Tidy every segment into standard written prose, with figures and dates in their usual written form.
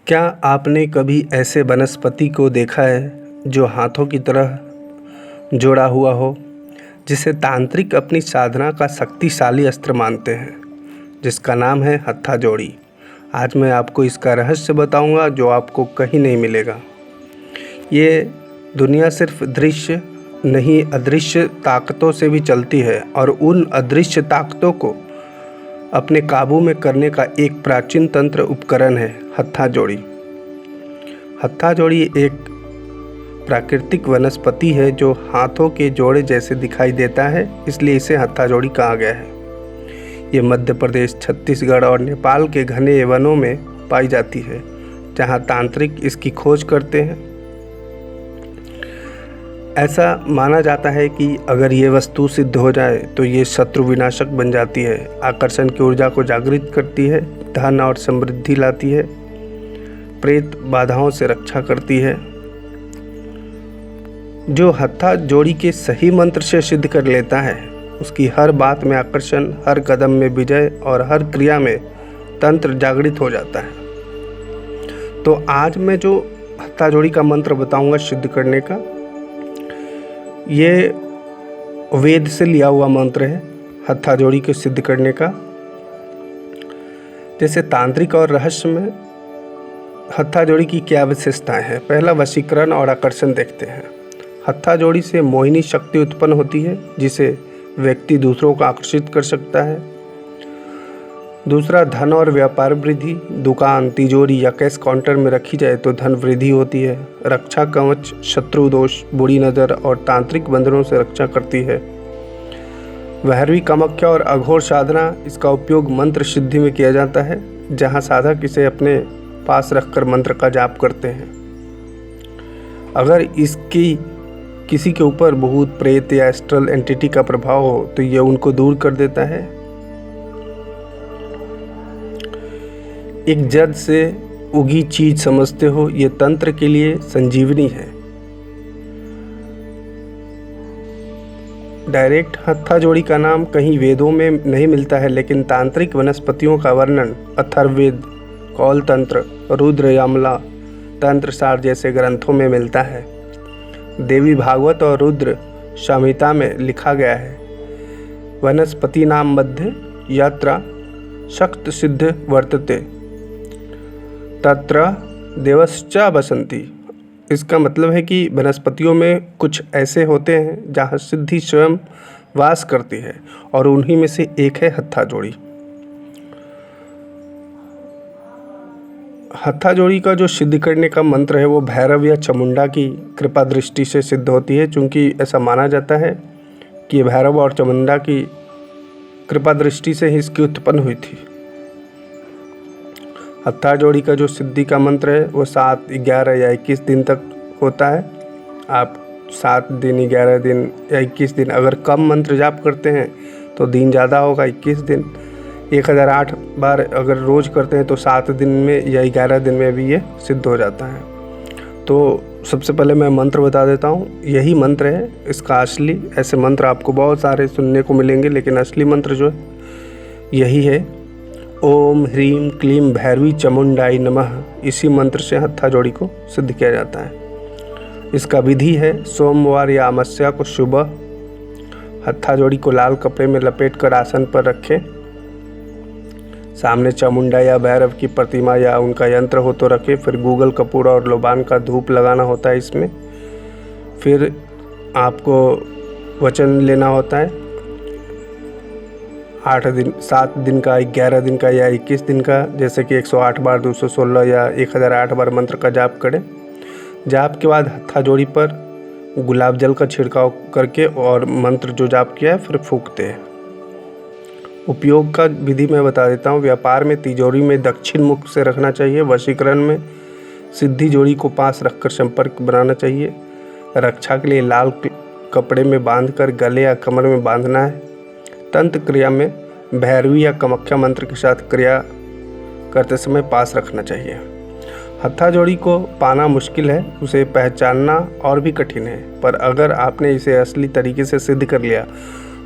क्या आपने कभी ऐसे वनस्पति को देखा है जो हाथों की तरह जोड़ा हुआ हो, जिसे तांत्रिक अपनी साधना का शक्तिशाली अस्त्र मानते हैं, जिसका नाम है हत्था-जोड़ी। आज मैं आपको इसका रहस्य बताऊंगा जो आपको कहीं नहीं मिलेगा। ये दुनिया सिर्फ दृश्य नहीं, अदृश्य ताकतों से भी चलती है और उन अदृश्य ताकतों को अपने काबू में करने का एक प्राचीन तंत्र उपकरण है हत्था-जोड़ी। हत्था-जोड़ी एक प्राकृतिक वनस्पति है जो हाथों के जोड़े जैसे दिखाई देता है, इसलिए इसे हत्था-जोड़ी कहा गया है। ये मध्य प्रदेश, छत्तीसगढ़ और नेपाल के घने वनों में पाई जाती है, जहाँ तांत्रिक इसकी खोज करते हैं। ऐसा माना जाता है कि अगर ये वस्तु सिद्ध हो जाए तो ये शत्रु विनाशक बन जाती है, आकर्षण की ऊर्जा को जागृत करती है, धन और समृद्धि लाती है, प्रेत बाधाओं से रक्षा करती है। जो हत्था जोड़ी के सही मंत्र से सिद्ध कर लेता है, उसकी हर बात में आकर्षण, हर कदम में विजय और हर क्रिया में तंत्र जागृत हो जाता है। तो आज मैं जो हत्था जोड़ी का मंत्र बताऊंगा सिद्ध करने का, ये वेद से लिया हुआ मंत्र है हत्था जोड़ी को सिद्ध करने का। जैसे तांत्रिक और रहस्य में हत्था जोड़ी की क्या विशेषताएं हैं। पहला, वशीकरण और आकर्षण देखते हैं। हत्था जोड़ी से मोहिनी शक्ति उत्पन्न होती है, जिसे व्यक्ति दूसरों को आकर्षित कर सकता है। दूसरा, धन और व्यापार वृद्धि। दुकान, तिजोरी या कैश काउंटर में रखी जाए तो धन वृद्धि होती है। रक्षा कवच, शत्रु दोष, बुरी नज़र और तांत्रिक बंधनों से रक्षा करती है। भैरवी, कामाख्या और अघोर साधना, इसका उपयोग मंत्र सिद्धि में किया जाता है, जहां साधक इसे अपने पास रखकर मंत्र का जाप करते हैं। अगर इसकी किसी के ऊपर भूत, प्रेत या एस्ट्रल एंटिटी का प्रभाव हो तो यह उनको दूर कर देता है। एक जड़ से उगी चीज समझते हो, ये तंत्र के लिए संजीवनी है। डायरेक्ट हत्था जोड़ी का नाम कहीं वेदों में नहीं मिलता है, लेकिन तांत्रिक वनस्पतियों का वर्णन अथर्ववेद, कौल तंत्र, रुद्र यामला तंत्र सार जैसे ग्रंथों में मिलता है। देवी भागवत और रुद्र संहिता में लिखा गया है, वनस्पति नाम मध्य यात्रा शक्त सिद्ध वर्तते तत्र देवश्चा बसंती। इसका मतलब है कि वनस्पतियों में कुछ ऐसे होते हैं जहाँ सिद्धि स्वयं वास करती है, और उन्हीं में से एक है हत्था जोड़ी। हत्था जोड़ी का जो सिद्ध करने का मंत्र है वो भैरव या चामुंडा की कृपा दृष्टि से सिद्ध होती है, क्योंकि ऐसा माना जाता है कि भैरव और चामुंडा की कृपा दृष्टि से ही इसकी उत्पन्न हुई थी। हत्था जोड़ी का जो सिद्धि का मंत्र है वो 7, 11 या 21 दिन तक होता है। आप 7 दिन, 11 दिन या 21 दिन, अगर कम मंत्र जाप करते हैं तो दिन ज़्यादा होगा, 21 दिन। 1008 बार अगर रोज़ करते हैं तो 7 दिन में या 11 दिन में भी ये सिद्ध हो जाता है। तो सबसे पहले मैं मंत्र बता देता हूँ। यही मंत्र है इसका असली। ऐसे मंत्र आपको बहुत सारे सुनने को मिलेंगे, लेकिन असली मंत्र जो है यही है, ओम ह्रीम क्लीम भैरवी चामुंडाई नमः। इसी मंत्र से हत्था जोड़ी को सिद्ध किया जाता है। इसका विधि है, सोमवार या अमावस्या को सुबह हत्था जोड़ी को लाल कपड़े में लपेटकर आसन पर रखें। सामने चामुंडा या भैरव की प्रतिमा या उनका यंत्र हो तो रखें। फिर गूगल कपूर और लोबान का धूप लगाना होता है इसमें। फिर आपको वचन लेना होता है 8 दिन, 7 दिन का, 11 दिन का या 21 दिन का, जैसे कि 108 बार, 216 या 1008 बार मंत्र का जाप करें। जाप के बाद हत्था जोड़ी पर गुलाब जल का छिड़काव करके और मंत्र जो जाप किया है फिर फूंकते हैं। उपयोग का विधि मैं बता देता हूँ। व्यापार में तिजोरी में दक्षिण मुख से रखना चाहिए। वशीकरण में सिद्धि जोड़ी को पास रखकर संपर्क बनाना चाहिए। रक्षा के लिए लाल कपड़े में बांधकर गले या कमर में बांधना है। तंत्र क्रिया में भैरवी या कामाख्या मंत्र के साथ क्रिया करते समय पास रखना चाहिए। हत्था जोड़ी को पाना मुश्किल है, उसे पहचानना और भी कठिन है, पर अगर आपने इसे असली तरीके से सिद्ध कर लिया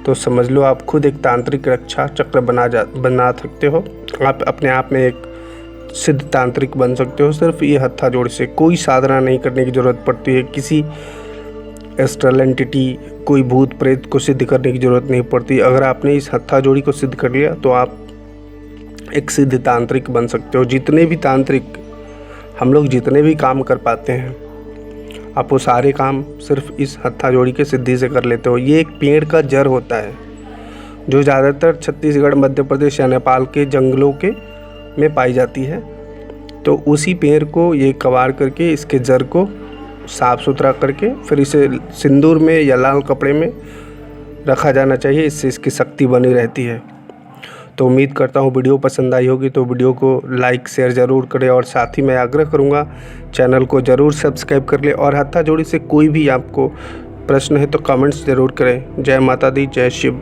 तो समझ लो आप खुद एक तांत्रिक रक्षा चक्र बना सकते हो। आप अपने आप में एक सिद्ध तांत्रिक बन सकते हो सिर्फ ये हत्था जोड़ी से। कोई साधना नहीं करने की ज़रूरत पड़ती है, किसी एस्ट्रल एंटिटी, कोई भूत प्रेत को सिद्ध करने की ज़रूरत नहीं पड़ती। अगर आपने इस हत्था जोड़ी को सिद्ध कर लिया तो आप एक सिद्ध तांत्रिक बन सकते हो। जितने भी तांत्रिक हम लोग जितने भी काम कर पाते हैं, आप वो सारे काम सिर्फ इस हत्था जोड़ी के सिद्धि से कर लेते हो। ये एक पेड़ का जड़ होता है जो ज़्यादातर छत्तीसगढ़, मध्य प्रदेश या नेपाल के जंगलों के में पाई जाती है। तो उसी पेड़ को ये कबाड़ करके इसके जड़ को साफ़ सुथरा करके फिर इसे सिंदूर में या लाल कपड़े में रखा जाना चाहिए, इससे इसकी शक्ति बनी रहती है। तो उम्मीद करता हूँ वीडियो पसंद आई होगी, तो वीडियो को लाइक शेयर ज़रूर करें और साथ ही मैं आग्रह करूँगा चैनल को ज़रूर सब्सक्राइब कर ले। और हत्था जोड़ी से कोई भी आपको प्रश्न है तो कमेंट्स ज़रूर करें। जय माता दी, जय शिव।